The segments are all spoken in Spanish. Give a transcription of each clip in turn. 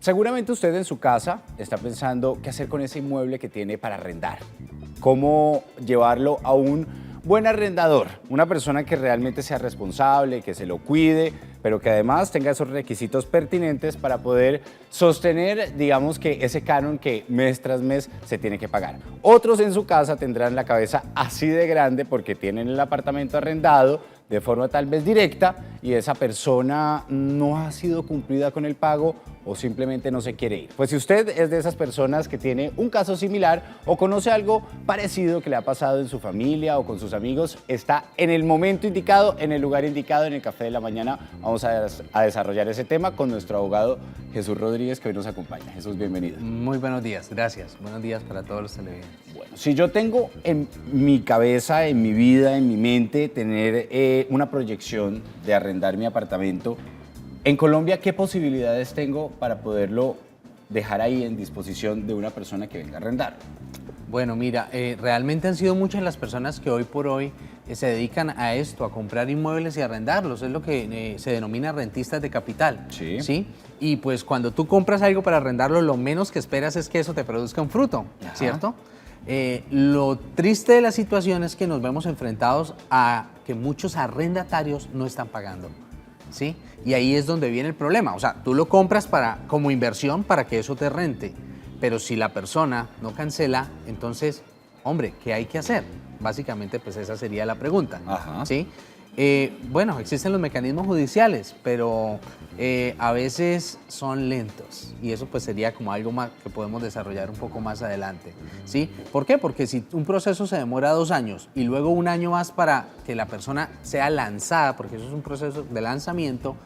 Seguramente usted en su casa está pensando qué hacer con ese inmueble que tiene para arrendar. Cómo llevarlo a un buen arrendador, una persona que realmente sea responsable, que se lo cuide, pero que además tenga esos requisitos pertinentes para poder sostener, digamos, que ese canon que mes tras mes se tiene que pagar. Otros en su casa tendrán la cabeza así de grande porque tienen el apartamento arrendado de forma tal vez directa y esa persona no ha sido cumplida con el pago o simplemente no se quiere ir. Pues si usted es de esas personas que tiene un caso similar o conoce algo parecido que le ha pasado en su familia o con sus amigos, está en el momento indicado, en el lugar indicado, en el Café de la Mañana. Vamos a desarrollar ese tema con nuestro abogado Jesús Rodríguez, que hoy nos acompaña. Jesús, bienvenido. Muy buenos días, gracias. Buenos días para todos los televidentes. Bueno, si yo tengo en mi cabeza, en mi vida, en mi mente, tener una proyección de arrendar mi apartamento, en Colombia, ¿qué posibilidades tengo para poderlo dejar ahí en disposición de una persona que venga a arrendar? Bueno, mira, realmente han sido muchas las personas que hoy por hoy se dedican a esto, a comprar inmuebles y arrendarlos. Es lo que se denomina rentistas de capital. Sí. ¿Sí? Y pues cuando tú compras algo para arrendarlo, lo menos que esperas es que eso te produzca un fruto, Ajá. ¿cierto? Lo triste de la situación es que nos vemos enfrentados a que muchos arrendatarios no están pagando, ¿sí? Y ahí es donde viene el problema. O sea, tú lo compras como inversión para que eso te rente, pero si la persona no cancela, entonces, hombre, ¿qué hay que hacer? Básicamente, pues esa sería la pregunta. Ajá. ¿Sí? Bueno, existen los mecanismos judiciales, pero a veces son lentos y eso pues sería como algo más que podemos desarrollar un poco más adelante, ¿sí? ¿Por qué? Porque si un proceso se demora 2 años y luego 1 año más para que la persona sea lanzada, porque eso es un proceso de lanzamiento,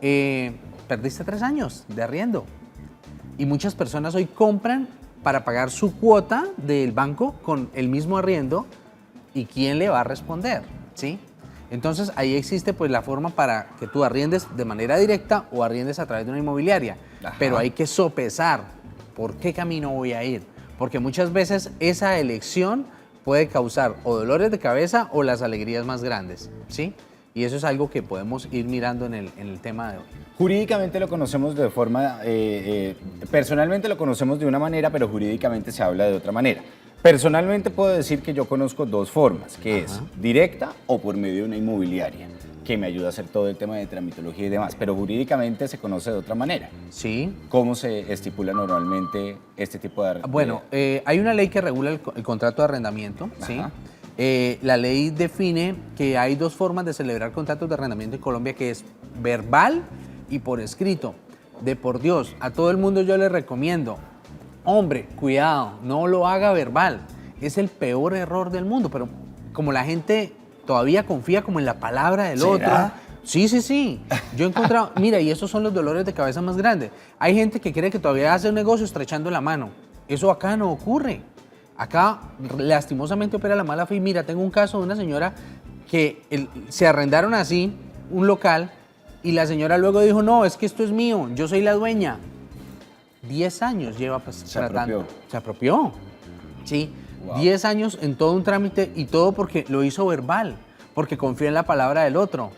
perdiste 3 años de arriendo. Y muchas personas hoy compran para pagar su cuota del banco con el mismo arriendo y ¿quién le va a responder? ¿Sí? Entonces ahí existe pues la forma para que tú arriendes de manera directa o arriendes a través de una inmobiliaria. Ajá. Pero hay que sopesar por qué camino voy a ir, porque muchas veces esa elección puede causar o dolores de cabeza o las alegrías más grandes, ¿sí? Y eso es algo que podemos ir mirando en el tema de hoy. Jurídicamente lo conocemos de forma, personalmente lo conocemos de una manera, pero jurídicamente se habla de otra manera. Personalmente puedo decir que yo conozco 2 formas, que es directa o por medio de una inmobiliaria, que me ayuda a hacer todo el tema de tramitología y demás, pero jurídicamente se conoce de otra manera. Sí. ¿Cómo se estipula normalmente este tipo de arrendamiento? Bueno, hay una ley que regula el contrato de arrendamiento, ¿sí? Ajá. La ley define que hay 2 formas de celebrar contratos de arrendamiento en Colombia, que es verbal y por escrito. De por Dios, a todo el mundo yo le recomiendo, hombre, cuidado, no lo haga verbal. Es el peor error del mundo, pero como la gente todavía confía como en la palabra del ¿Será? otro. Sí, sí, sí. Yo he encontrado, mira, y esos son los dolores de cabeza más grandes. Hay gente que cree que todavía hace un negocio estrechando la mano. Eso acá no ocurre. Acá lastimosamente opera la mala fe y mira, tengo un caso de una señora que se arrendaron así un local y la señora luego dijo, no, es que esto es mío, yo soy la dueña. 10 años lleva pues, tratando. Se apropió. Sí, wow. 10 años en todo un trámite y todo porque lo hizo verbal, porque confió en la palabra del otro.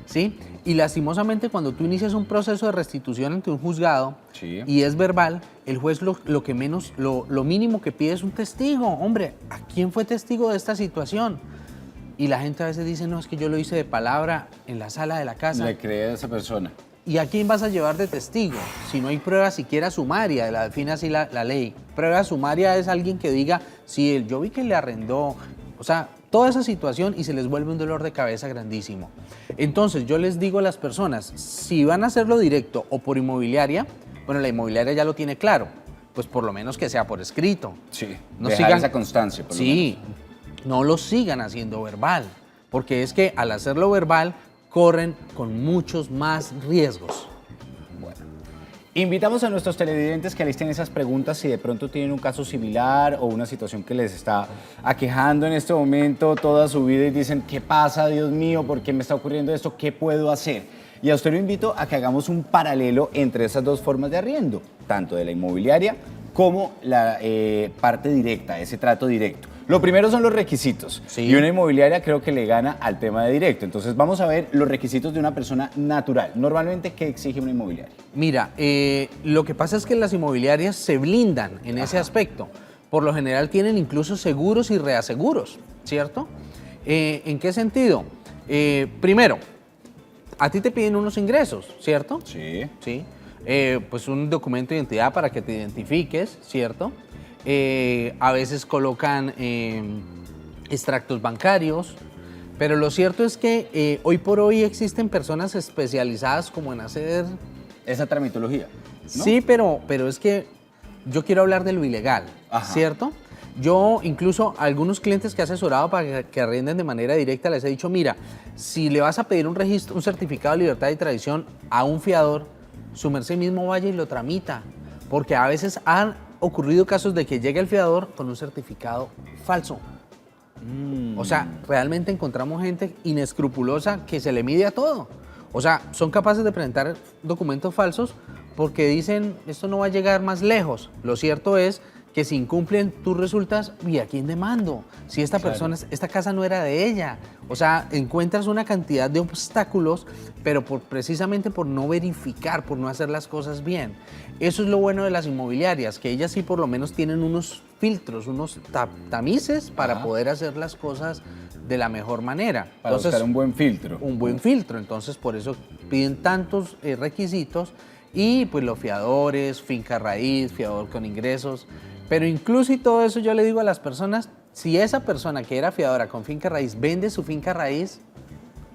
¿Sí? Y lastimosamente cuando tú inicias un proceso de restitución ante un juzgado y es verbal, el juez lo mínimo que pide es un testigo. Hombre, ¿a quién fue testigo de esta situación? Y la gente a veces dice, no, es que yo lo hice de palabra en la sala de la casa. Le cree a esa persona. ¿Y a quién vas a llevar de testigo? Si no hay prueba siquiera sumaria, la define así la ley. Prueba sumaria es alguien que diga, sí, yo vi que le arrendó, o sea, toda esa situación y se les vuelve un dolor de cabeza grandísimo. Entonces yo les digo a las personas, si van a hacerlo directo o por inmobiliaria, bueno, la inmobiliaria ya lo tiene claro, pues por lo menos que sea por escrito. Sí, no dejar sigan, esa constancia. Por sí, lo menos. No lo sigan haciendo verbal, porque es que al hacerlo verbal corren con muchos más riesgos. Bueno, invitamos a nuestros televidentes que alisten esas preguntas si de pronto tienen un caso similar o una situación que les está aquejando en este momento toda su vida y dicen, ¿qué pasa, Dios mío? ¿Por qué me está ocurriendo esto? ¿Qué puedo hacer? Y a usted lo invito a que hagamos un paralelo entre esas 2 formas de arriendo, tanto de la inmobiliaria como la parte directa, ese trato directo. Lo primero son los requisitos. Sí. Y una inmobiliaria creo que le gana al tema de directo. Entonces vamos a ver los requisitos de una persona natural. Normalmente, ¿qué exige una inmobiliaria? Mira, lo que pasa es que las inmobiliarias se blindan en ese aspecto. Por lo general tienen incluso seguros y reaseguros, ¿cierto? ¿En qué sentido? Primero, a ti te piden unos ingresos, ¿cierto? Sí. Sí. Pues un documento de identidad para que te identifiques, ¿cierto? A veces colocan extractos bancarios, pero lo cierto es que hoy por hoy existen personas especializadas como en hacer... Esa tramitología, ¿no? Sí, pero es que yo quiero hablar de lo ilegal, Ajá. ¿cierto? Yo incluso a algunos clientes que he asesorado para que arrienden de manera directa les he dicho, mira, si le vas a pedir un registro, un certificado de libertad y tradición a un fiador, su merced mismo vaya y lo tramita, porque a veces han ocurrido casos de que llega el fiador con un certificado falso. O sea, realmente encontramos gente inescrupulosa que se le mide a todo. O sea, son capaces de presentar documentos falsos porque dicen, esto no va a llegar más lejos. Lo cierto es que si incumplen, tú resultas, ¿y a quién demando? Si esta persona, esta casa no era de ella. O sea, encuentras una cantidad de obstáculos, pero precisamente por no verificar, por no hacer las cosas bien. Eso es lo bueno de las inmobiliarias, que ellas sí por lo menos tienen unos filtros, unos tamices para poder hacer las cosas de la mejor manera. Para buscar un buen filtro. Un buen filtro, entonces por eso piden tantos requisitos y pues los fiadores, finca raíz, fiador con ingresos, pero incluso y todo eso yo le digo a las personas, si esa persona que era fiadora con finca raíz vende su finca raíz,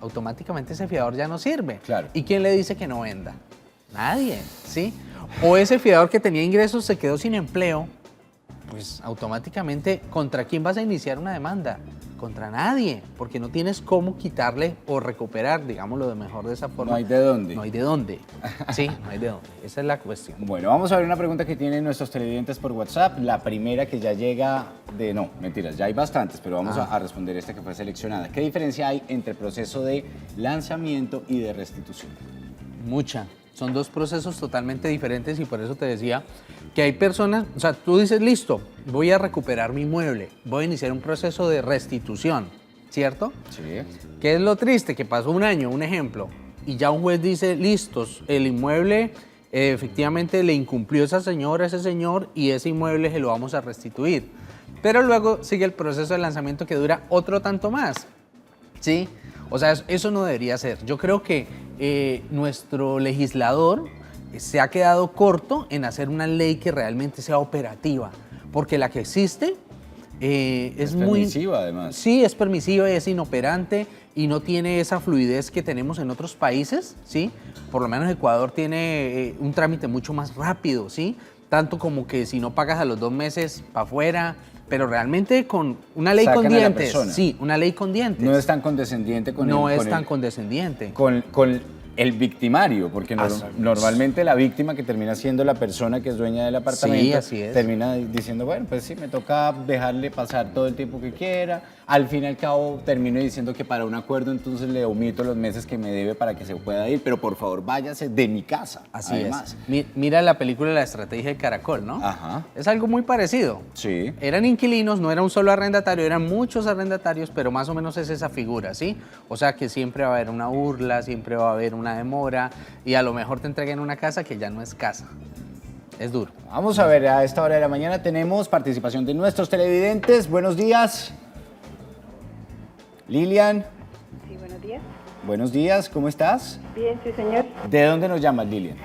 automáticamente ese fiador ya no sirve. Claro. ¿Y quién le dice que no venda? Nadie, ¿sí? O ese fiador que tenía ingresos se quedó sin empleo, pues automáticamente, ¿contra quién vas a iniciar una demanda? Contra nadie, porque no tienes cómo quitarle o recuperar, digámoslo de mejor de esa forma. No hay de dónde. No hay de dónde. Sí, no hay de dónde. Esa es la cuestión. Bueno, vamos a ver una pregunta que tienen nuestros televidentes por WhatsApp. La primera que ya llega de... No, mentiras, ya hay bastantes, pero vamos a responder esta que fue seleccionada. ¿Qué diferencia hay entre proceso de lanzamiento y de restitución? Mucha. Son dos procesos totalmente diferentes y por eso te decía que hay personas, o sea, tú dices, listo, voy a recuperar mi inmueble, voy a iniciar un proceso de restitución, ¿cierto? Sí. ¿Qué es lo triste? Que pasó un año, un ejemplo, y ya un juez dice, listos, el inmueble efectivamente le incumplió esa señora, ese señor, y ese inmueble se lo vamos a restituir. Pero luego sigue el proceso de lanzamiento que dura otro tanto más, ¿sí? O sea, eso no debería ser. Yo creo que nuestro legislador se ha quedado corto en hacer una ley que realmente sea operativa, porque la que existe es muy... permisiva, además. Sí, es permisiva y es inoperante y no tiene esa fluidez que tenemos en otros países, ¿sí? Por lo menos Ecuador tiene un trámite mucho más rápido, ¿sí? Tanto como que si no pagas a los 2 meses para afuera, pero realmente con una ley Sacan con a la dientes. persona. Sí, una ley con dientes. No es tan condescendiente con No el... es tan condescendiente. Con el victimario, porque normalmente la víctima que termina siendo la persona que es dueña del apartamento, Sí, así es. termina diciendo, bueno, pues sí, me toca dejarle pasar todo el tiempo que quiera. Al fin y al cabo termino diciendo que para un acuerdo entonces le omito los meses que me debe para que se pueda ir, pero por favor váyase de mi casa. Así además. es. Mira la película La estrategia del caracol, ¿no? Ajá. Es algo muy parecido. Sí. Eran inquilinos, no era un solo arrendatario, eran muchos arrendatarios, pero más o menos es esa figura, ¿sí? O sea que siempre va a haber una burla, siempre va a haber una demora y a lo mejor te entreguen una casa que ya no es casa. Es duro. Vamos a ver, a esta hora de la mañana tenemos participación de nuestros televidentes. Buenos días. Lilian. Sí, buenos días. Buenos días, ¿cómo estás? Bien, sí, señor. ¿De dónde nos llamas, Lilian?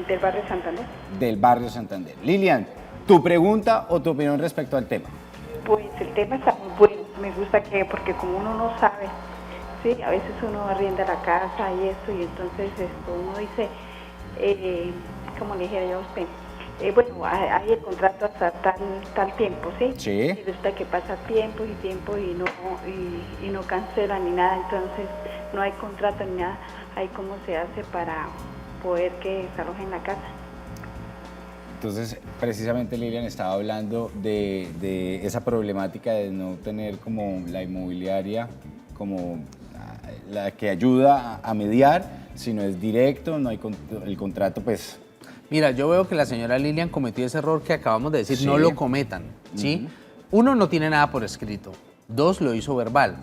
Del barrio Santander. Del barrio Santander. Lilian, ¿tu pregunta o tu opinión respecto al tema? Pues el tema está muy bueno. Me gusta que, porque como uno no sabe, sí, a veces uno arrienda la casa y eso, y entonces uno dice, como le dijera yo a usted, bueno, hay el contrato hasta tal tiempo, ¿sí? Sí. Y resulta que pasa tiempo y no cancela ni nada, entonces no hay contrato ni nada. Ahí cómo se hace para poder que se aloje en la casa. Entonces, precisamente Lilian estaba hablando de esa problemática de no tener como la inmobiliaria como la que ayuda a mediar, sino es directo, no hay el contrato, pues... Mira, yo veo que la señora Lilian cometió ese error que acabamos de decir, Sí. no lo cometan, ¿sí? uno, no tiene nada por escrito. Dos, lo hizo verbal.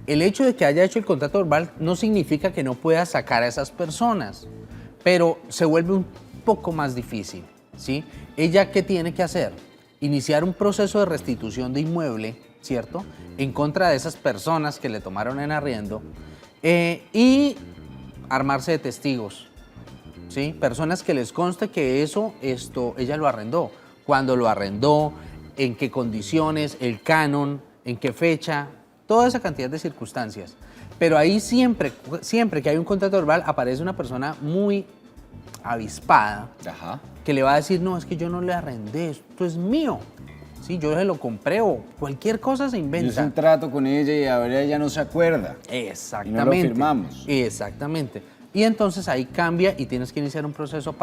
El hecho de que haya hecho el contrato verbal no significa que no pueda sacar a esas personas, pero se vuelve un poco más difícil, ¿sí? ¿Ella qué tiene que hacer? Iniciar un proceso de restitución de inmueble, ¿cierto?, en contra de esas personas que le tomaron en arriendo y armarse de testigos, ¿sí? Personas que les conste que ella lo arrendó, cuándo lo arrendó, en qué condiciones, el canon, en qué fecha, toda esa cantidad de circunstancias. Pero ahí siempre que hay un contrato verbal aparece una persona muy avispada, Ajá. que le va a decir, no, es que yo no le arrendé, esto es mío. Sí, yo se lo compré o cualquier cosa se Yo inventa. hice un trato con ella y ahora ella no se acuerda. Exactamente. Y no lo firmamos. Exactamente. Y entonces ahí cambia y tienes que iniciar un proceso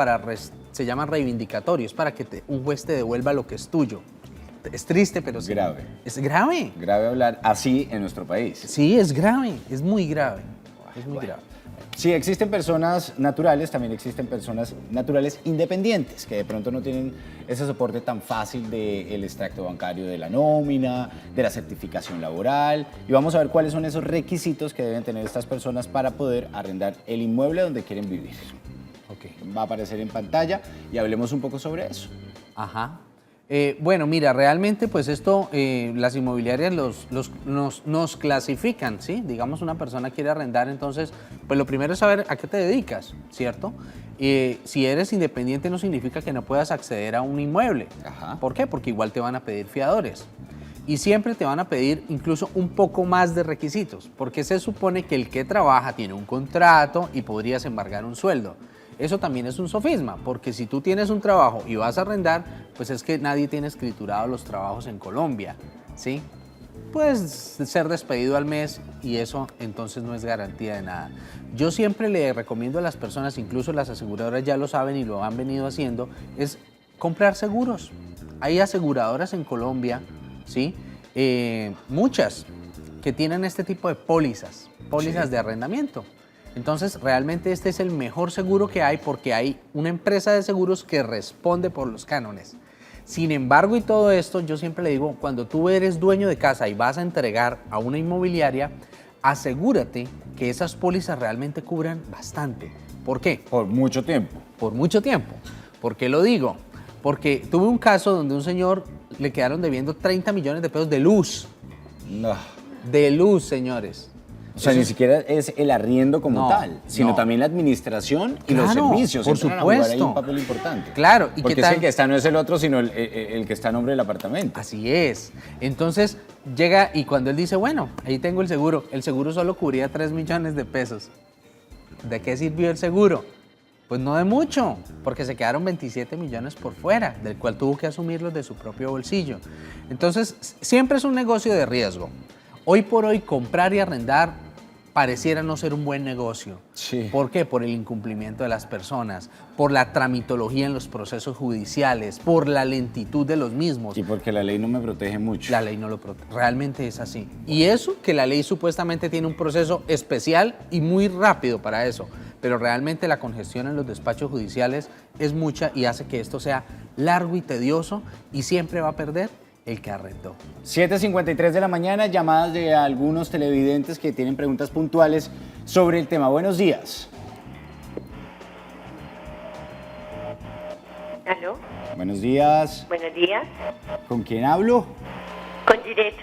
se llama reivindicatorio, es para que un juez te devuelva lo que es tuyo. Es triste, pero sí. Grave. Es grave. Grave hablar así en nuestro país. Sí, es grave, es muy grave. Es muy grave. Si existen personas naturales, también existen personas naturales independientes, que de pronto no tienen ese soporte tan fácil del extracto bancario de la nómina, de la certificación laboral. Y vamos a ver cuáles son esos requisitos que deben tener estas personas para poder arrendar el inmueble donde quieren vivir. Okay. Va a aparecer en pantalla y hablemos un poco sobre eso. Ajá. Bueno, mira, realmente pues esto, las inmobiliarias nos clasifican, ¿sí? Digamos, una persona quiere arrendar, entonces, pues lo primero es saber a qué te dedicas, ¿cierto? Si eres independiente no significa que no puedas acceder a un inmueble. Ajá. ¿Por qué? Porque igual te van a pedir fiadores. Y siempre te van a pedir incluso un poco más de requisitos, porque se supone que el que trabaja tiene un contrato y podrías embargar un sueldo. Eso también es un sofisma, porque si tú tienes un trabajo y vas a arrendar, pues es que nadie tiene escriturado los trabajos en Colombia, ¿sí? Puedes ser despedido al mes y eso entonces no es garantía de nada. Yo siempre le recomiendo a las personas, incluso las aseguradoras ya lo saben y lo han venido haciendo, es comprar seguros. Hay aseguradoras en Colombia, ¿sí? Muchas que tienen este tipo de pólizas Sí. de arrendamiento. Entonces, realmente este es el mejor seguro que hay porque hay una empresa de seguros que responde por los cánones. Sin embargo, y todo esto, yo siempre le digo, cuando tú eres dueño de casa y vas a entregar a una inmobiliaria, asegúrate que esas pólizas realmente cubran bastante. ¿Por qué? Por mucho tiempo. Por mucho tiempo. ¿Por qué lo digo? Porque tuve un caso donde un señor le quedaron debiendo 30 millones de pesos de luz. No. De luz, señores. O sea, Eso ni es- siquiera es el arriendo como No, tal, sino no. también la administración y los Claro, servicios. por Entran a jugar ahí supuesto. un papel importante. Claro, ¿y Porque qué es tal? el que está, no es el otro, sino el que está a nombre del apartamento. Así es. Entonces llega y cuando él dice, bueno, ahí tengo el seguro solo cubría 3 millones de pesos. ¿De qué sirvió el seguro? Pues no de mucho, porque se quedaron 27 millones por fuera, del cual tuvo que asumirlos de su propio bolsillo. Entonces, siempre es un negocio de riesgo. Hoy por hoy, comprar y arrendar pareciera no ser un buen negocio. Sí. ¿Por qué? Por el incumplimiento de las personas, por la tramitología en los procesos judiciales, por la lentitud de los mismos. Y porque la ley no me protege mucho. La ley no lo protege. Realmente es así. Y eso que la ley supuestamente tiene un proceso especial y muy rápido para eso. Pero realmente la congestión en los despachos judiciales es mucha y hace que esto sea largo y tedioso y siempre va a perder el que arrendó. 7:53 de la mañana, llamadas de algunos televidentes que tienen preguntas puntuales sobre el tema. Buenos días. ¿Aló? Buenos días. Buenos días. ¿Con quién hablo? Con Giret.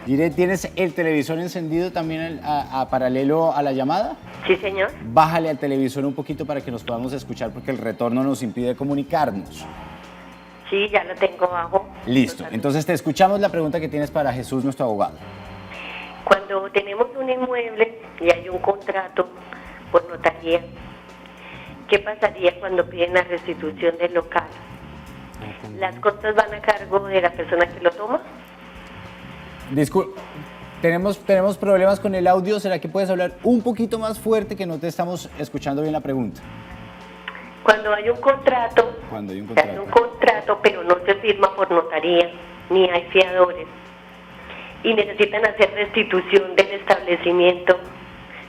Direct, ¿tienes el televisor encendido también a paralelo a la llamada? Sí, señor. Bájale al televisor un poquito para que nos podamos escuchar porque el retorno nos impide comunicarnos. Sí, ya lo tengo abajo. Listo, entonces te escuchamos la pregunta que tienes para Jesús, nuestro abogado. Cuando tenemos un inmueble y hay un contrato por notaría, ¿qué pasaría cuando piden la restitución del local? ¿Las costas van a cargo de la persona que lo toma? Disculpe, tenemos problemas con el audio. ¿Será que puedes hablar un poquito más fuerte que no te estamos escuchando bien la pregunta? Cuando hay un contrato, Cuando hay un se hace un contrato, pero no se firma por notaría, ni hay fiadores, y necesitan hacer restitución del establecimiento,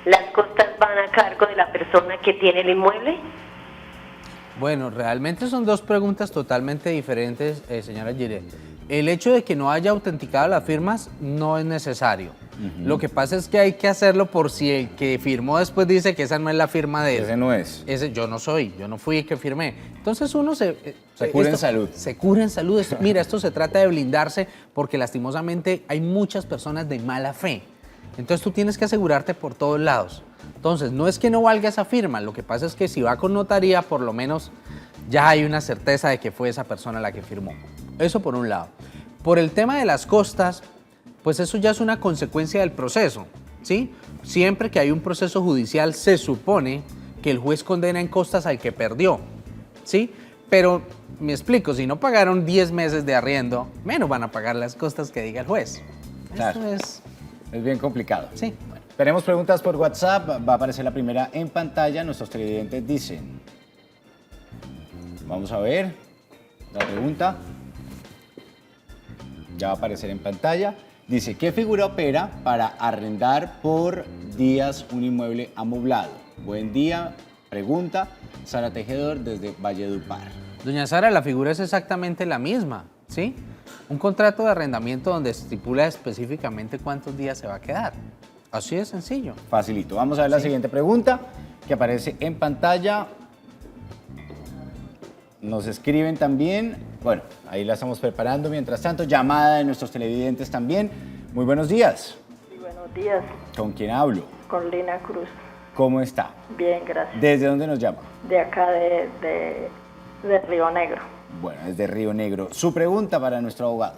¿las costas van a cargo de la persona que tiene el inmueble? Bueno, realmente son dos preguntas totalmente diferentes, señora Giret. el hecho de que no haya autenticado las firmas no es necesario. Lo que pasa es que hay que hacerlo por si el que firmó después dice que esa no es la firma de él. Ese no es. Yo no soy, yo no fui el que firmé. Entonces uno se cura en salud. Se cura en salud. Mira, esto se trata de blindarse porque lastimosamente hay muchas personas de mala fe. Entonces tú tienes que asegurarte por todos lados. Entonces no es que no valga esa firma, lo que pasa es que si va con notaría, por lo menos ya hay una certeza de que fue esa persona la que firmó. Eso por un lado. Por el tema de las costas, pues eso ya es una consecuencia del proceso, ¿sí? Siempre que hay un proceso judicial se supone que el juez condena en costas al que perdió, ¿sí? Pero, me explico, si no pagaron 10 meses de arriendo, menos van a pagar las costas que diga el juez. Claro. Eso Es bien complicado. Sí. Bueno, tenemos preguntas por WhatsApp. Va a aparecer la primera en pantalla. Nuestros televidentes dicen. Vamos a ver la pregunta. Ya va a aparecer en pantalla. Dice, ¿qué figura opera para arrendar por días un inmueble amoblado? Buen día. Pregunta Sara Tejedor desde Valledupar. Doña Sara, la figura es exactamente la misma, ¿sí? Un contrato de arrendamiento donde estipula específicamente cuántos días se va a quedar. Así de sencillo. Facilito. Vamos a ver la siguiente pregunta que aparece en pantalla. Nos escriben también. Bueno, ahí la estamos preparando. Mientras tanto, llamada de nuestros televidentes también. Muy buenos días. Sí, buenos días, ¿Con quién hablo? con Lina Cruz. ¿Cómo está? Bien, gracias. ¿Desde dónde nos llama? De acá de Río Negro. Bueno, desde Río Negro. Su pregunta para nuestro abogado.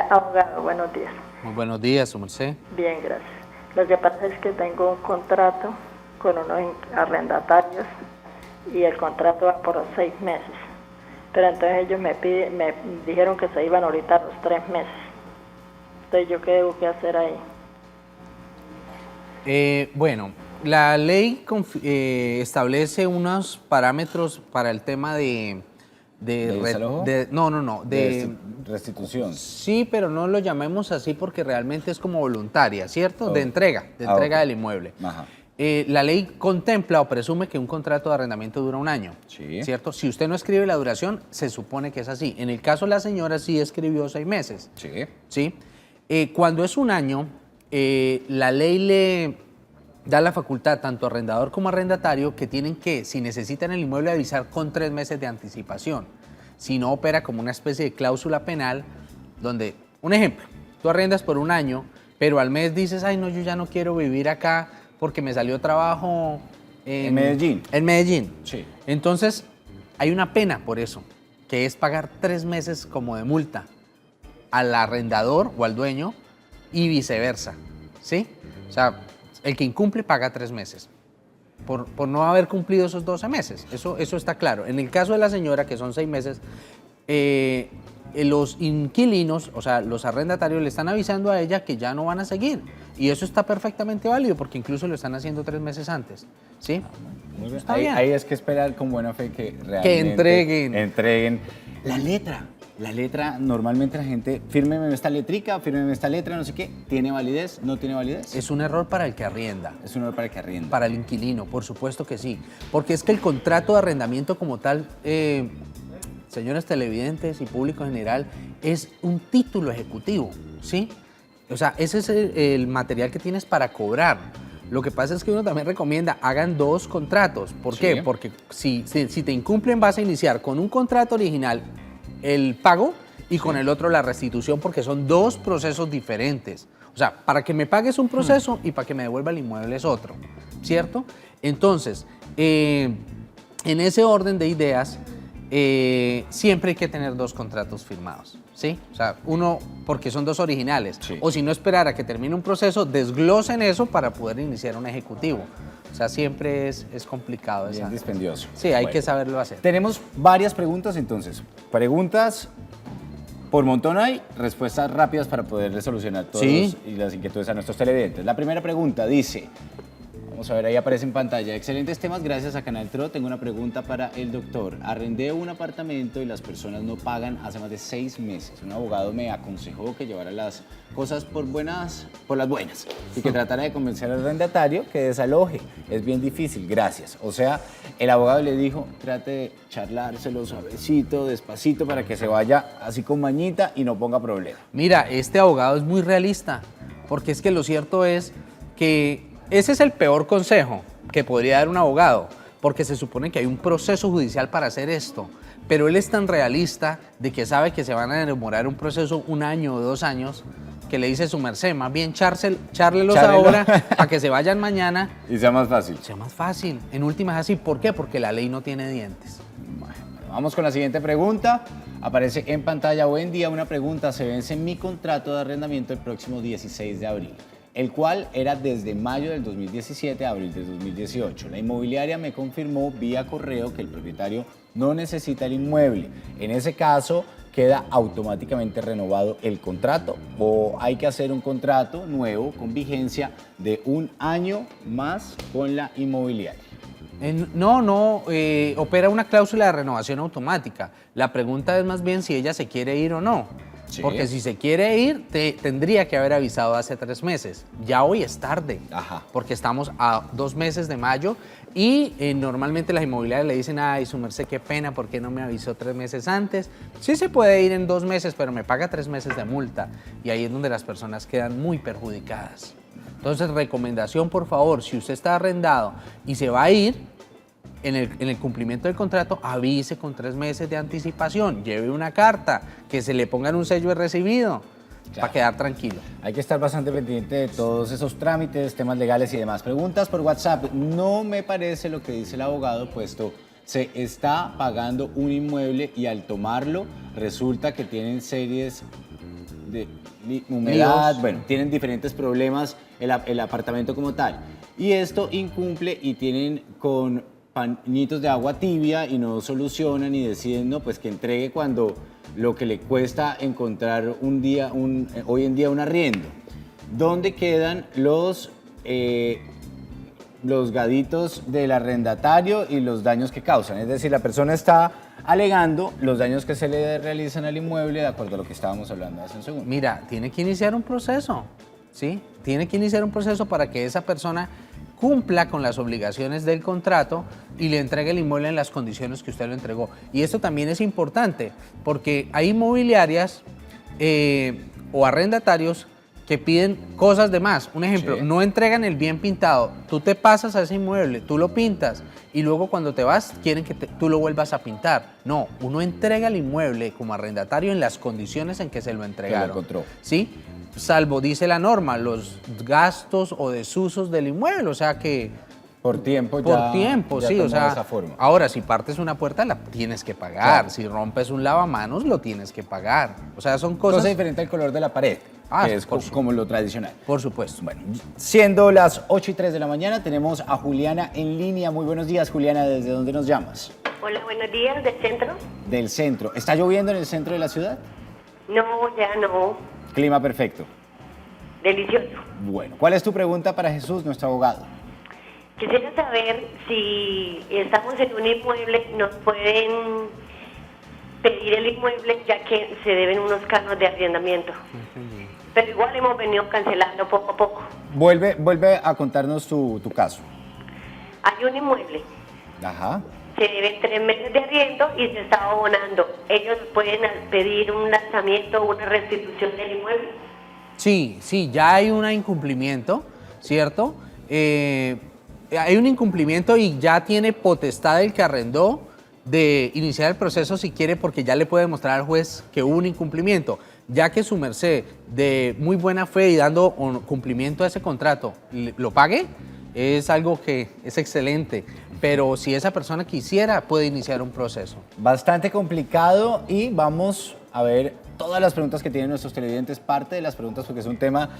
Abogado, buenos días. Muy buenos días, su merced. Bien, gracias. Lo que pasa es que tengo un contrato con unos arrendatarios y el contrato va por 6 meses. Pero entonces ellos me dijeron que se iban ahorita a los 3 meses. Entonces, ¿yo qué debo que hacer ahí? Bueno, la ley establece unos parámetros para el tema de desalojo? de restitución. Sí, pero no lo llamemos así porque realmente es como voluntaria, ¿cierto? De entrega ok. del inmueble. Ajá. La ley contempla o presume que un contrato de arrendamiento dura un año, Sí. ¿cierto? Si usted no escribe la duración, se supone que es así. En el caso de la señora sí escribió 6 meses, Sí. ¿sí? Cuando es un año, la ley le da la facultad tanto a arrendador como arrendatario que tienen que, si necesitan el inmueble, avisar con 3 meses de anticipación. Si no, opera como una especie de cláusula penal donde, un ejemplo, tú arrendas por un año, pero al mes dices, ay no, yo ya no quiero vivir acá porque me salió trabajo En Medellín. En Medellín. Sí. Entonces, hay una pena por eso, que es pagar 3 meses como de multa al arrendador o al dueño y viceversa, ¿sí? O sea, el que incumple paga 3 meses por no haber cumplido esos 12 meses. Eso está claro. En el caso de la señora, que son 6 meses, los inquilinos, o sea, los arrendatarios le están avisando a ella que ya no van a seguir. Y eso está perfectamente válido porque incluso lo están haciendo 3 meses antes, ¿sí? Muy bien. Está Ahí, bien. ahí es que esperar con buena fe que realmente entreguen. La letra, normalmente la gente, fírmeme esta letrica, fírmeme esta letra, no sé qué, ¿tiene validez? ¿No tiene validez? Es un error para el que arrienda. Es un honor para que arrienda. Para el inquilino, por supuesto que sí. Porque es que el contrato de arrendamiento como tal, señores televidentes y público en general, es un título ejecutivo, ¿sí? O sea, ese es el material que tienes para cobrar. Lo que pasa es que uno también recomienda, hagan 2 contratos. ¿Por Sí. qué? Porque si te incumplen vas a iniciar con un contrato original el pago y con el otro la restitución porque son 2 procesos diferentes. O sea, para que me pagues un proceso y para que me devuelva el inmueble es otro, ¿cierto? Entonces, en ese orden de ideas, siempre hay que tener 2 contratos firmados, ¿sí? O sea, uno porque son 2 originales. Sí. O si no, esperar a que termine un proceso, desglosen eso para poder iniciar un ejecutivo. O sea, siempre es complicado. Bien esa. dispendioso. Sí, hay Bueno. que saberlo hacer. Tenemos varias preguntas entonces. Preguntas por montón hay, respuestas rápidas para poder solucionar todas Sí. las inquietudes a nuestros televidentes. La primera pregunta dice, Vamos a ver, ahí aparece en pantalla. Excelentes temas, gracias a Canal Tro. Tengo una pregunta para el doctor. Arrendé un apartamento y las personas no pagan hace más de 6 meses. Un abogado me aconsejó que llevara las cosas por las buenas y que tratara de convencer al arrendatario que desaloje. Es bien difícil, gracias. O sea, el abogado le dijo, trate de charlárselo suavecito, despacito, para que se vaya así con mañita y no ponga problema. Mira, este abogado es muy realista, porque es que lo cierto es que ese es el peor consejo que podría dar un abogado, porque se supone que hay un proceso judicial para hacer esto, pero él es tan realista de que sabe que se van a demorar un proceso 1 año o 2 años, que le dice su merced, más bien chárlelos ahora para que se vayan mañana. Y sea más fácil. Sea más fácil. En últimas así, ¿por qué? Porque la ley no tiene dientes. Bueno, vamos con la siguiente pregunta. Aparece en pantalla. Buen día, una pregunta. Se vence mi contrato de arrendamiento el próximo 16 de abril, el cual era desde mayo del 2017 a abril del 2018. La inmobiliaria me confirmó vía correo que el propietario no necesita el inmueble. En ese caso, ¿queda automáticamente renovado el contrato o hay que hacer un contrato nuevo con vigencia de 1 año más con la inmobiliaria? No, opera una cláusula de renovación automática. La pregunta es más bien si ella se quiere ir o no. Sí. Porque si se quiere ir, tendría que haber avisado hace 3 meses. Ya hoy es tarde, Ajá. porque estamos a 2 meses de mayo y normalmente las inmobiliarias le dicen, ay, su merced, qué pena, ¿por qué no me avisó 3 meses antes? Sí se puede ir en 2 meses, pero me paga 3 meses de multa. Y ahí es donde las personas quedan muy perjudicadas. Entonces, recomendación, por favor, si usted está arrendado y se va a ir, en el cumplimiento del contrato, avise con 3 meses de anticipación, lleve una carta, que se le pongan un sello de recibido, para quedar tranquilo. Hay que estar bastante pendiente de todos esos trámites, temas legales y demás. Preguntas por WhatsApp. No me parece lo que dice el abogado, puesto se está pagando un inmueble y al tomarlo resulta que tienen series de humedad, Líos. bueno, tienen diferentes problemas el apartamento como tal. Y esto incumple y tienen con pañitos de agua tibia y no solucionan y deciden no, pues que entregue cuando lo que le cuesta encontrar hoy en día un arriendo. ¿Dónde quedan los gaditos del arrendatario y los daños que causan? Es decir, la persona está alegando los daños que se le realizan al inmueble de acuerdo a lo que estábamos hablando hace un segundo. Mira, tiene que iniciar un proceso, ¿sí? Tiene que iniciar un proceso para que esa persona cumpla con las obligaciones del contrato y le entregue el inmueble en las condiciones que usted lo entregó. Y esto también es importante porque hay inmobiliarias o arrendatarios que piden cosas de más. Un ejemplo, Sí. no entregan el bien pintado. Tú te pasas a ese inmueble, tú lo pintas y luego cuando te vas quieren que tú lo vuelvas a pintar. No, uno entrega el inmueble como arrendatario en las condiciones en que se lo entregaron. encontró. ¿Sí? Salvo, dice la norma, los gastos o desusos del inmueble, o sea que Por tiempo por tiempo, sí, o tomó sea, esa forma. ahora si partes una puerta la tienes que pagar, Claro. si rompes un lavamanos lo tienes que pagar, o sea, son cosas... Cosa diferente al color de la pared, Ah, que es por como lo tradicional. Por supuesto. Bueno, siendo las 8:03 de la mañana, tenemos a Juliana en línea. Muy buenos días, Juliana. ¿Desde dónde nos llamas? Hola, buenos días, ¿del centro? Del centro. ¿Está lloviendo en el centro de la ciudad? No, ya no. Clima perfecto. Delicioso. Bueno, ¿cuál es tu pregunta para Jesús, nuestro abogado? Quisiera saber si estamos en un inmueble, nos pueden pedir el inmueble ya que se deben unos canos de arrendamiento. Pero igual hemos venido cancelando poco a poco. Vuelve a contarnos tu caso. Hay un inmueble, Ajá. se deben 3 meses de arriendo y se está abonando. Ellos pueden pedir un lanzamiento o una restitución del inmueble. Sí, ya hay un incumplimiento, ¿cierto? Hay un incumplimiento y ya tiene potestad el que arrendó de iniciar el proceso si quiere, porque ya le puede demostrar al juez que hubo un incumplimiento. Ya que su merced, de muy buena fe y dando cumplimiento a ese contrato, lo pague, es algo que es excelente. Pero si esa persona quisiera, puede iniciar un proceso. Bastante complicado y vamos a ver todas las preguntas que tienen nuestros televidentes, parte de las preguntas porque es un tema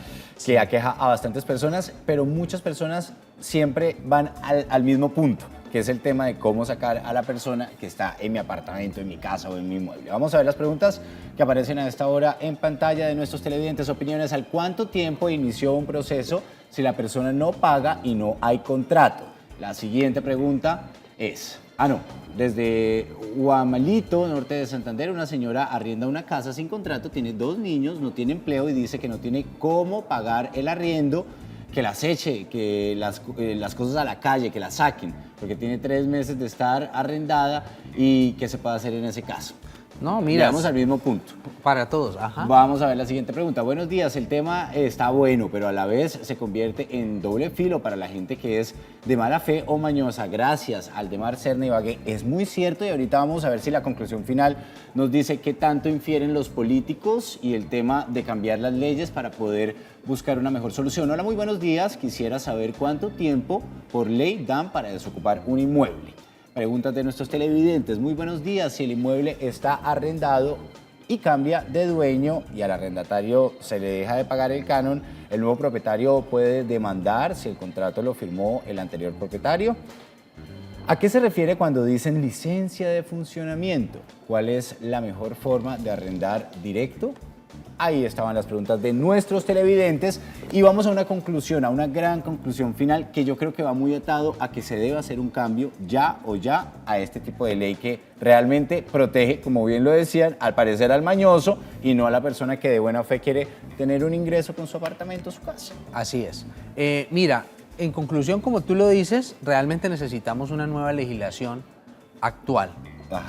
que aqueja a bastantes personas, pero muchas personas siempre van al mismo punto, que es el tema de cómo sacar a la persona que está en mi apartamento, en mi casa o en mi inmueble. Vamos a ver las preguntas que aparecen a esta hora en pantalla de nuestros televidentes. Opiniones: ¿al cuánto tiempo inició un proceso si la persona no paga y no hay contrato? La siguiente pregunta es, desde Huamalito, norte de Santander, una señora arrienda una casa sin contrato, tiene 2 niños, no tiene empleo y dice que no tiene cómo pagar el arriendo, que las eche, que las cosas a la calle, que las saquen, porque tiene 3 meses de estar arrendada y ¿qué se puede hacer en ese caso? No, mira. Vamos al mismo punto. Para todos, ajá. Vamos a ver la siguiente pregunta. Buenos días, el tema está bueno, pero a la vez se convierte en doble filo para la gente que es de mala fe o mañosa. Gracias, Aldemar Serna Ibagué. Es muy cierto y ahorita vamos a ver si la conclusión final nos dice qué tanto infieren los políticos y el tema de cambiar las leyes para poder buscar una mejor solución. Hola, muy buenos días. Quisiera saber cuánto tiempo por ley dan para desocupar un inmueble. Preguntas de nuestros televidentes. Muy buenos días. Si el inmueble está arrendado y cambia de dueño y al arrendatario se le deja de pagar el canon, ¿el nuevo propietario puede demandar si el contrato lo firmó el anterior propietario? ¿A qué se refiere cuando dicen licencia de funcionamiento? ¿Cuál es la mejor forma de arrendar directo? Ahí estaban las preguntas de nuestros televidentes y vamos a una conclusión, a una gran conclusión final que yo creo que va muy atado a que se debe hacer un cambio ya a este tipo de ley que realmente protege, como bien lo decían, al parecer al mañoso y no a la persona que de buena fe quiere tener un ingreso con su apartamento, su casa. Así es. Mira, en conclusión, como tú lo dices, realmente necesitamos una nueva legislación actual,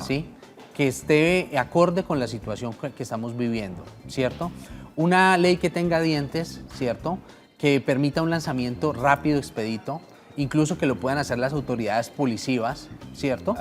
¿sí? Que esté acorde con la situación que estamos viviendo, ¿cierto? Una ley que tenga dientes, ¿cierto? Que permita un lanzamiento rápido, expedito, incluso que lo puedan hacer las autoridades policivas, ¿cierto?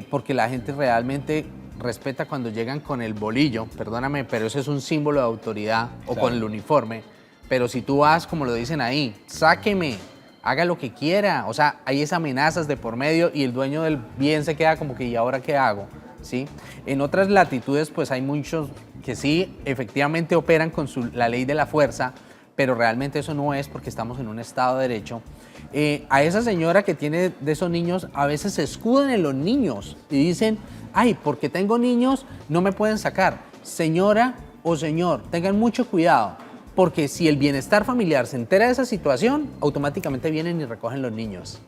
Porque la gente realmente respeta cuando llegan con el bolillo, perdóname, pero ese es un símbolo de autoridad, o con el uniforme, pero si tú vas, como lo dicen ahí, sáqueme, haga lo que quiera, o sea, hay esas amenazas de por medio y el dueño del bien se queda como que, ¿y ahora qué hago? ¿Sí? En otras latitudes pues hay muchos que sí efectivamente operan con la ley de la fuerza, pero realmente eso no es porque estamos en un Estado de Derecho. A esa señora que tiene de esos niños a veces se escudan en los niños y dicen, ay, porque tengo niños no me pueden sacar. Señora o señor, tengan mucho cuidado, porque si el bienestar familiar se entera de esa situación, automáticamente vienen y recogen los niños.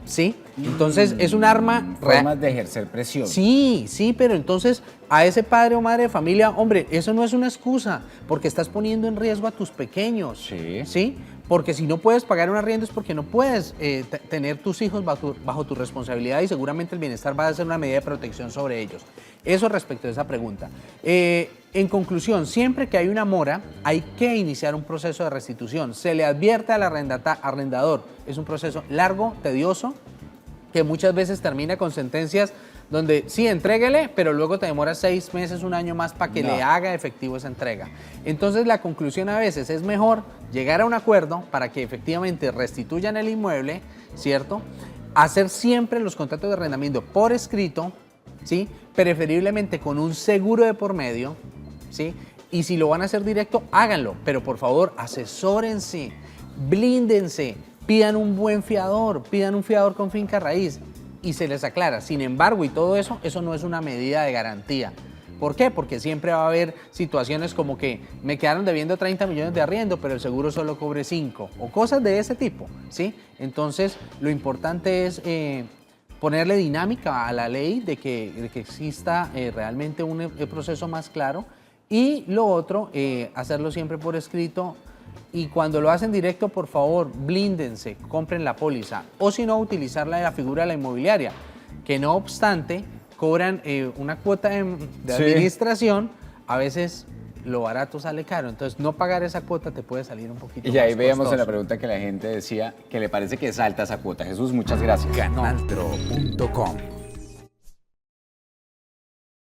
¿Sí? Entonces es un arma... Formas de ejercer presión. Sí, pero entonces a ese padre o madre de familia, hombre, eso no es una excusa, porque estás poniendo en riesgo a tus pequeños. ¿Sí? Porque si no puedes pagar un arriendo es porque no puedes tener tus hijos bajo tu responsabilidad y seguramente el bienestar va a ser una medida de protección sobre ellos. Eso respecto a esa pregunta. En conclusión, siempre que hay una mora, hay que iniciar un proceso de restitución. Se le advierte al arrendador. Es un proceso largo, tedioso, que muchas veces termina con sentencias donde sí, entréguele, pero luego te demora 6 meses, 1 año más para que le haga efectivo esa entrega. Entonces la conclusión a veces es mejor llegar a un acuerdo para que efectivamente restituyan el inmueble, ¿cierto? Hacer siempre los contratos de arrendamiento por escrito, ¿sí? Preferiblemente con un seguro de por medio, ¿sí? Y si lo van a hacer directo, háganlo, pero por favor asesórense, blíndense, pidan un buen fiador, pidan un fiador con finca raíz y se les aclara. Sin embargo, y todo eso, eso no es una medida de garantía. ¿Por qué? Porque siempre va a haber situaciones como que me quedaron debiendo 30 millones de arriendo, pero el seguro solo cobre 5, o cosas de ese tipo, ¿sí? Entonces, lo importante es ponerle dinámica a la ley de que exista realmente un proceso más claro, y lo otro, hacerlo siempre por escrito. Y cuando lo hacen directo, por favor, blíndense, compren la póliza. O si no, utilizar la figura de la inmobiliaria, que no obstante, cobran una cuota de administración, a veces lo barato sale caro. Entonces, no pagar esa cuota te puede salir un poquito más Y ahí veíamos costoso. en la pregunta que la gente decía que le parece que es alta esa cuota. Jesús, muchas gracias. Canaltro.com